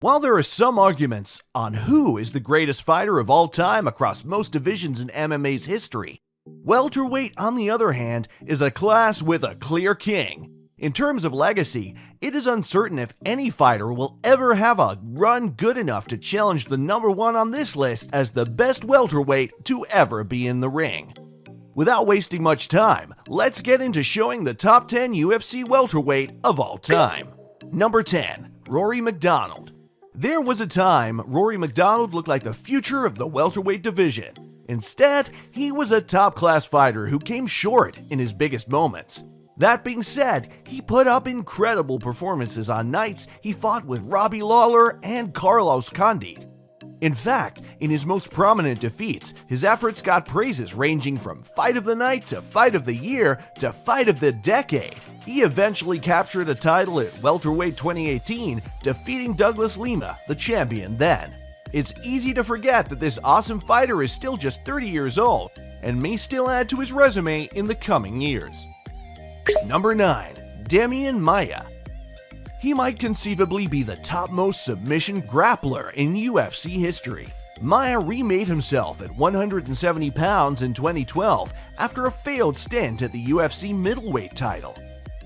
While there are some arguments on who is the greatest fighter of all time across most divisions in MMA's history, welterweight, on the other hand, is a class with a clear king. In terms of legacy, it is uncertain if any fighter will ever have a run good enough to challenge the number one on this list as the best welterweight to ever be in the ring. Without wasting much time, let's get into showing the top 10 UFC welterweight of all time. Number 10. Rory McDonald. There was a time Rory McDonald looked like the future of the welterweight division. Instead, he was a top-class fighter who came short in his biggest moments. That being said, he put up incredible performances on nights he fought with Robbie Lawler and Carlos Condit. In fact, in his most prominent defeats, his efforts got praises ranging from Fight of the Night to Fight of the Year to Fight of the Decade. He eventually captured a title at Welterweight 2018, defeating Douglas Lima, the champion then. It's easy to forget that this awesome fighter is still just 30 years old and may still add to his resume in the coming years. Number 9. Damian Maya. He might conceivably be the topmost submission grappler in UFC history. Maya remade himself at 170 pounds in 2012 after a failed stint at the UFC middleweight title.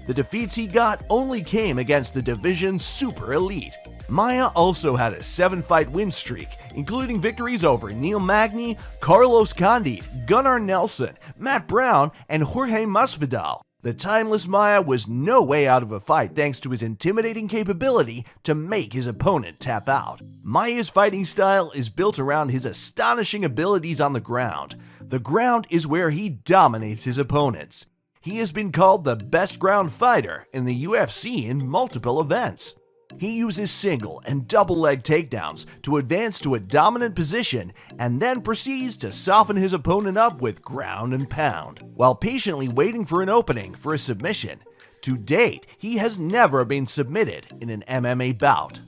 The defeats he got only came against the division's super elite. Maya also had a 7-fight win streak, including victories over Neil Magny, Carlos Condit, Gunnar Nelson, Matt Brown, and Jorge Masvidal. The timeless Maya was no way out of a fight thanks to his intimidating capability to make his opponent tap out. Maya's fighting style is built around his astonishing abilities on the ground. The ground is where he dominates his opponents. He has been called the best ground fighter in the UFC in multiple events. He uses single and double leg takedowns to advance to a dominant position and then proceeds to soften his opponent up with ground and pound, while patiently waiting for an opening for a submission. To date, he has never been submitted in an MMA bout.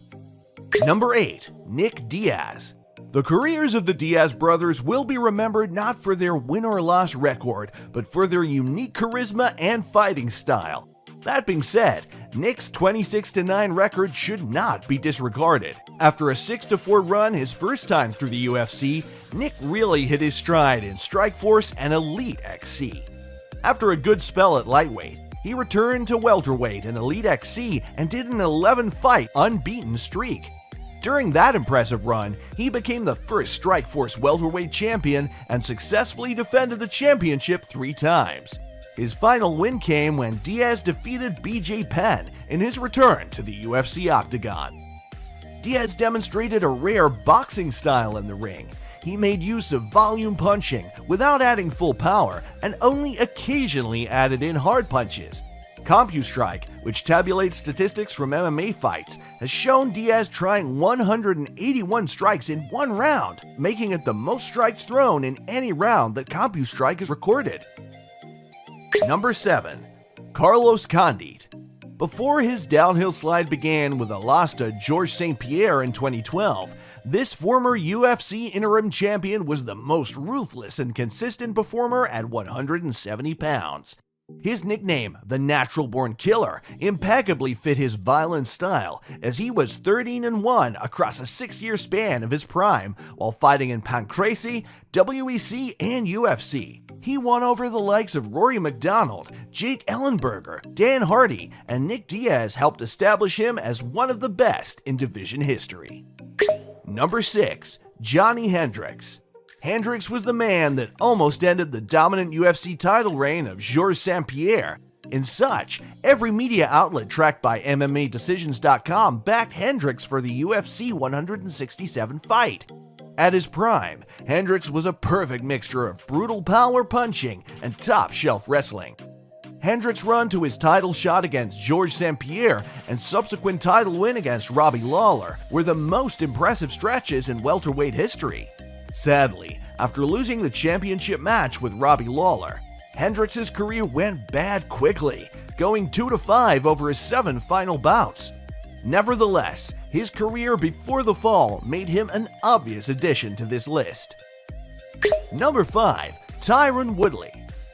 Number 8. Nick Diaz. The careers of the Diaz brothers will be remembered not for their win or loss record, but for their unique charisma and fighting style. That being said, Nick's 26-9 record should not be disregarded. After a 6-4 run his first time through the UFC, Nick really hit his stride in Strikeforce and Elite XC. After a good spell at lightweight, he returned to welterweight and Elite XC and did an 11-fight unbeaten streak. During that impressive run, he became the first Strikeforce welterweight champion and successfully defended the championship 3 times. His final win came when Diaz defeated BJ Penn in his return to the UFC octagon. Diaz demonstrated a rare boxing style in the ring. He made use of volume punching without adding full power and only occasionally added in hard punches. CompuStrike, which tabulates statistics from MMA fights, has shown Diaz trying 181 strikes in one round, making it the most strikes thrown in any round that CompuStrike has recorded. Number 7. Carlos Condit. Before his downhill slide began with a loss to Georges St-Pierre in 2012, this former UFC interim champion was the most ruthless and consistent performer at 170 pounds. His nickname, the Natural Born Killer, impeccably fit his violent style, as he was 13-1 across a 6-year span of his prime, while fighting in Pancrase, WEC, and UFC. He won over the likes of Rory McDonald, Jake Ellenberger, Dan Hardy, and Nick Diaz helped establish him as one of the best in division history. Number 6. Johnny Hendricks. Hendricks was the man that almost ended the dominant UFC title reign of Georges St-Pierre. In such, every media outlet tracked by MMADecisions.com backed Hendricks for the UFC 167 fight. At his prime, Hendricks was a perfect mixture of brutal power punching and top-shelf wrestling. Hendricks' run to his title shot against Georges St-Pierre and subsequent title win against Robbie Lawler were the most impressive stretches in welterweight history. Sadly, after losing the championship match with Robbie Lawler, Hendricks' career went bad quickly, going 2-5 over his 7 final bouts. Nevertheless, his career before the fall made him an obvious addition to this list. Number 5. Tyron Woodley.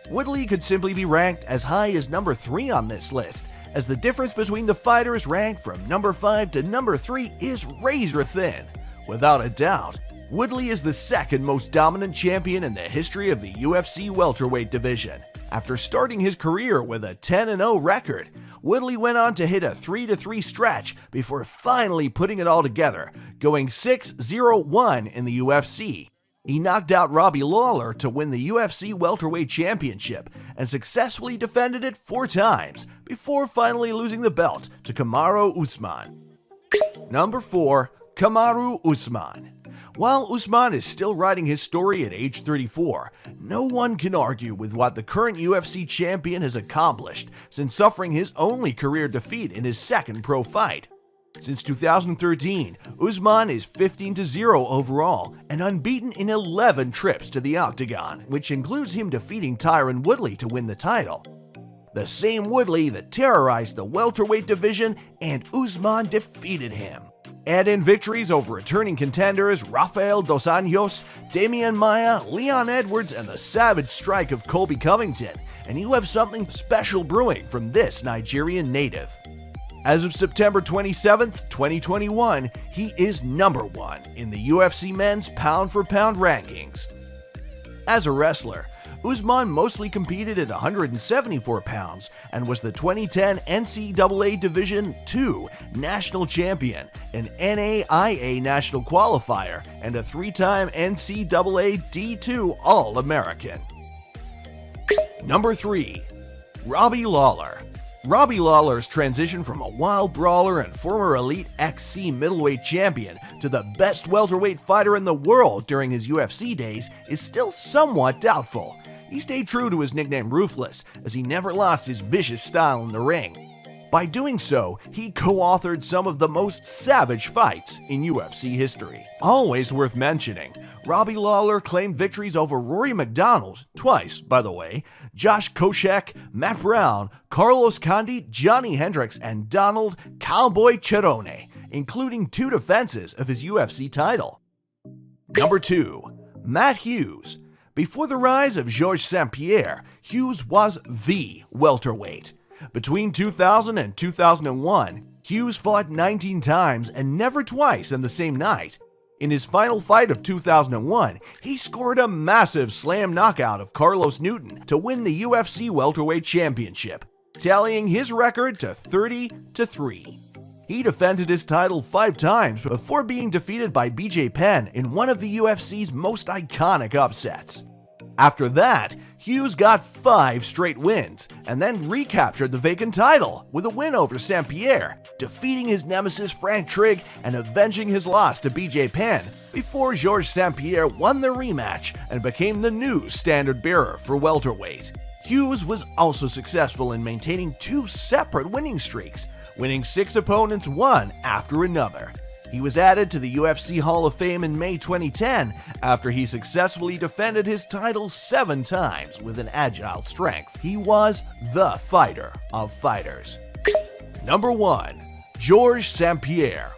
Woodley could simply be ranked as high as number 3 on this list, as the difference between the fighters ranked from number 5 to number 3 is razor thin. Without a doubt, Woodley is the second most dominant champion in the history of the UFC welterweight division. After starting his career with a 10-0 record, Woodley went on to hit a 3-3 stretch before finally putting it all together, going 6-0-1 in the UFC. He knocked out Robbie Lawler to win the UFC Welterweight Championship and successfully defended it 4 times before finally losing the belt to Kamaru Usman. Number 4. Kamaru Usman. While Usman is still writing his story at age 34, no one can argue with what the current UFC champion has accomplished since suffering his only career defeat in his second pro fight. Since 2013, Usman is 15-0 overall and unbeaten in 11 trips to the octagon, which includes him defeating Tyron Woodley to win the title. The same Woodley that terrorized the welterweight division, and Usman defeated him. Add in victories over returning contenders Rafael dos Anjos, Damian Maya, Leon Edwards, and the savage strike of Colby Covington, and you have something special brewing from this Nigerian native. As of September 27, 2021, he is number 1 in the UFC men's pound-for-pound rankings. As a wrestler, Usman mostly competed at 174 pounds and was the 2010 NCAA Division II National Champion, an NAIA National Qualifier, and a 3-time NCAA D2 All-American. Number 3. Robbie Lawler. Robbie Lawler's transition from a wild brawler and former Elite XC middleweight champion to the best welterweight fighter in the world during his UFC days is still somewhat doubtful. He stayed true to his nickname Ruthless, as he never lost his vicious style in the ring. By doing so, he co-authored some of the most savage fights in UFC history. Always worth mentioning, Robbie Lawler claimed victories over Rory McDonald, twice by the way, Josh Koscheck, Matt Brown, Carlos Condit, Johnny Hendricks, and Donald Cowboy Cerrone, including 2 defenses of his UFC title. Number 2. Matt Hughes. Before the rise of Georges Sampier, Hughes was the welterweight. Between 2000 and 2001, Hughes fought 19 times and never twice in the same night. In his final fight of 2001, he scored a massive slam knockout of Carlos Newton to win the UFC Welterweight Championship, tallying his record to 30-3. He defended his title 5 times before being defeated by BJ Penn in one of the UFC's most iconic upsets. After that, Hughes got 5 straight wins and then recaptured the vacant title with a win over Sampier, defeating his nemesis Frank Trigg and avenging his loss to BJ Penn before Georges Sampier won the rematch and became the new standard bearer for welterweight. Hughes was also successful in maintaining 2 separate winning streaks, winning 6 opponents one after another. He was added to the UFC Hall of Fame in May 2010 after he successfully defended his title 7 times with an agile strength. He was the fighter of fighters. Number 1. Georges Sampier.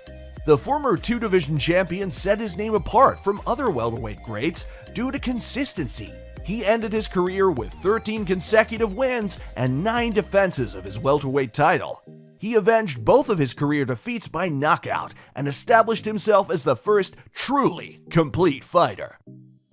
The former 2-division champion set his name apart from other welterweight greats due to consistency. He ended his career with 13 consecutive wins and 9 defenses of his welterweight title. He avenged both of his career defeats by knockout and established himself as the first truly complete fighter.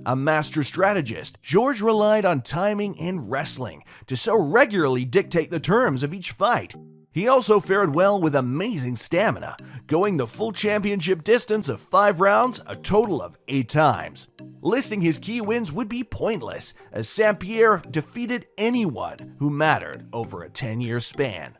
A master strategist, Georges relied on timing and wrestling to so regularly dictate the terms of each fight. He also fared well with amazing stamina, going the full championship distance of 5 rounds a total of 8 times. Listing his key wins would be pointless, as Sampier defeated anyone who mattered over a 10-year span.